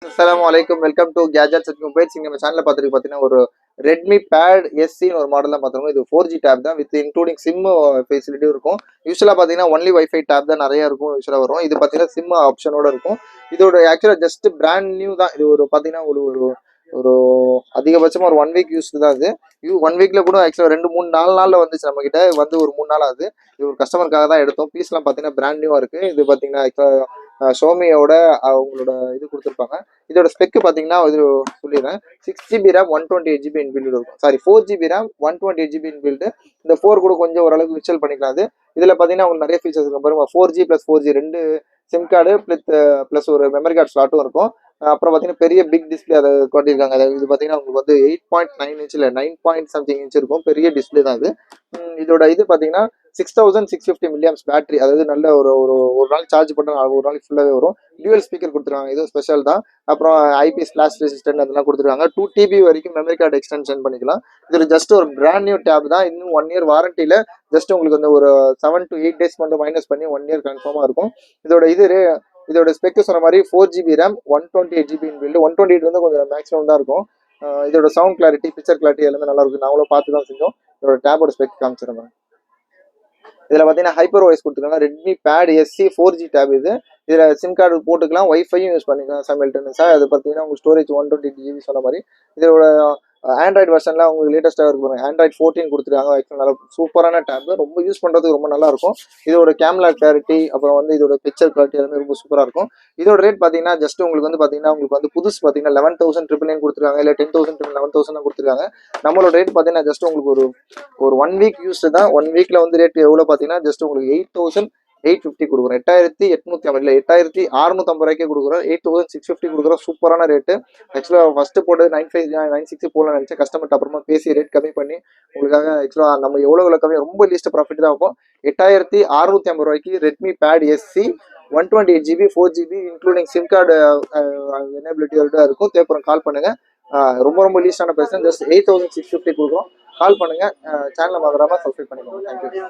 அஸ்ஸலாமு அலைக்கும். Welcome to gadgets and mobiles. இங்க நம்ம சேனல்ல பார்த்துட்டு பார்த்தீங்கன்னா ஒரு ரெட்மி பேட் எஸ்சின்னு ஒரு மாடல் தான் பார்த்துருக்கோம். இது 4G டேப் தான் வித் இன்க்ளூடிங் சிம் ஃபெசிலிட்டியும் இருக்கும். யூஸ்வலாக பார்த்தீங்கன்னா ஒன்லி வைஃபை டேப் தான் நிறைய இருக்கும் யூஸ்வலாக வரும். இது பார்த்தீங்கன்னா சிம் ஆப்ஷனோட இருக்கும். இதோட ஆக்சுவலாக ஜஸ்ட் பிராண்ட் நியூ தான். இது ஒரு பார்த்தீங்கன்னா ஒரு ஒரு ஒரு அதிகபட்சமாக ஒரு 1 வீக் யூஸ்டு தான் இது. 1 வீக்ல கூட ஆக்சுவலாக 2 3 4 நாளில் வந்துச்சு நம்ம கிட்ட வந்து ஒரு 3 நாள் ஆகுது. இது ஒரு கஸ்டமருக்காக தான் எடுத்தோம். பீஸ்லாம் பார்த்தீங்கன்னா பிராண்ட் நியூவாக இருக்கு. இது பார்த்தீங்கன்னா ஆக்சுவலாக ஷோமியோட அவங்களோட இது கொடுத்துருப்பாங்க. இதோட ஸ்பெக்கு பார்த்தீங்கன்னா இது சொல்லிடுறேன். 6GB ரேம் 128GB இன்பில்டு இருக்கும். Sorry 4GB RAM 128GB inbuilt. இந்த 4 கூட கொஞ்சம் ஓரளவுக்கு விர்ச்சுவல் பண்ணிக்கலாம். அது இதில் பார்த்தீங்கன்னா உங்களுக்கு நிறைய ஃபீச்சர்ஸ் இருக்கும். பாருங்க 4G + 4G 2 sim card plus ஒரு மெமரி கார்டு ஸ்லாட்டும் இருக்கும். அப்புறம் பார்த்தீங்கன்னா பெரிய பிக் டிஸ்பிளே அதை காட்டியிருக்காங்க. இது பார்த்தீங்கன்னா உங்களுக்கு வந்து 8.9 இன்ச் இல்லை 9 பாயிண்ட் சம்திங் இன்ச் இருக்கும். பெரிய டிஸ்பிளே தான் இது. இதோட இது பார்த்தீங்கன்னா 6650 மில்லியம்ஸ் பேட்டரி. அதாவது நல்ல ஒரு ஒரு ஒரு நாள் சார்ஜ் பண்ணால் ஒரு நாளைக்கு ஃபுல்லாகவே வரும். டியூவல் ஸ்பீக்கர் கொடுத்துருக்காங்க. இதுவும் ஸ்பெஷல் தான். அப்புறம் ஐபி ஸ்பிளாஷ் ரெசிஸ்டன்ட் அதெல்லாம் கொடுத்துருக்காங்க. 2 TB வரைக்கும் மெமரி கார்டு எக்ஸ்டென்ஷன் பண்ணிக்கலாம். இது ஜஸ்ட் ஒரு பிராண்ட் நியூ டேப் தான். இன்னும் 1 இயர் வாரண்டியில் ஜஸ்ட் உங்களுக்கு வந்து ஒரு 7 to 8 days மட்டும் மைனஸ் பண்ணி 1 இயர் கன்ஃபார்மாக இருக்கும். இதோட ஸ்பெக்கு சொன்ன மாதிரி 4GB ரேம் 128GB இன்பில்டு. 128 வந்து கொஞ்சம் மேக்ஸிமம் தான் இருக்கும். இதோட சவுண்ட் கிளாரிட்டி, பிக்சர் கிளாரிட்டி எல்லாமே நல்லா இருக்கும். நாங்களும் பார்த்து தான் செஞ்சோம். இதோட டேப்போட ஸ்பெக் காமிச்சிருந்தேன். இதில் பார்த்தீங்கன்னா ஹைப்பர் வாய்ஸ் கொடுத்துருக்காங்க. Redmi bad SE 4G tab இது. இதில் சிம் கார்டு போட்டுக்கலாம், ஒய்ஃபையும் யூஸ் பண்ணிக்கலாம் சைமல்டேனியஸாக. அது பார்த்தீங்கன்னா உங்களுக்கு ஸ்டோரேஜ் 128GB சொன்ன மாதிரி. இதோட ஆண்ட்ராய்டு வெர்ஷனில் உங்களுக்கு லேட்டஸ்ட்டாக இருக்கு பாருங்க. Android 14 கொடுத்துருக்காங்க. ஆக்சுவலாக நல்லா சூப்பரான டேப். ரொம்ப யூஸ் பண்ணுறதுக்கு ரொம்ப நல்லா இருக்கும். இதோட கேமரா கிளாரிட்டி, அப்புறம் வந்து இதோட பிக்சர் கிளாரிட்டி எல்லாமே ரொம்ப சூப்பராக இருக்கும். இதோட ரேட் பார்த்தீங்கன்னா ஜஸ்ட் உங்களுக்கு வந்து பார்த்தீங்கன்னா உங்களுக்கு வந்து புதுசு பார்த்தீங்கன்னா 11,999 கொடுத்துருக்காங்க. இல்லை 10,000 11,000 தான் கொடுத்துருக்காங்க. நம்மளோட ரேட் பார்த்தீங்கன்னா ஜஸ்ட் உங்களுக்கு ஒரு 1 வீக் யூஸ்டு தான். 1 வீக்கில் வந்து ரேட் எவ்வளோ பார்த்தீங்கன்னா ஜஸ்ட் உங்களுக்கு 8,850 கொடுக்குறோம். 8,850 இல்லை 8,650 ரூபாய்க்கே கொடுக்குறோம். 8,650 கொடுக்குறோம். சூப்பரான ரேட்டு. ஆக்சுவலாக ஃபர்ஸ்ட் போட்டது 9596 போல நினச்சேன். கஸ்டமர்கிட்ட அப்புறமா பேசி ரேட் கம்மி பண்ணி உங்களுக்காக ஆக்சுவலாக நம்ம எவ்வளோ கம்மி ரொம்ப லீஸ்ட் ப்ராஃபிட் தான் இருக்கும். 8,650 ரூபாய்க்கு Redmi bad SE 128GB 4GB including SIM card எனேபிலிட்டியோட இருக்கும். தேவைப்படும் கால் பண்ணுங்க. ரொம்ப லீஸ்டான ப்ரைஸ் தான். ஜஸ்ட் 8,650 கொடுக்குறோம். கால் பண்ணுங்க. சேனலை மறக்காம சப்ஸ்கிரைப் பண்ணிக்கோங்க. தேங்க்யூ.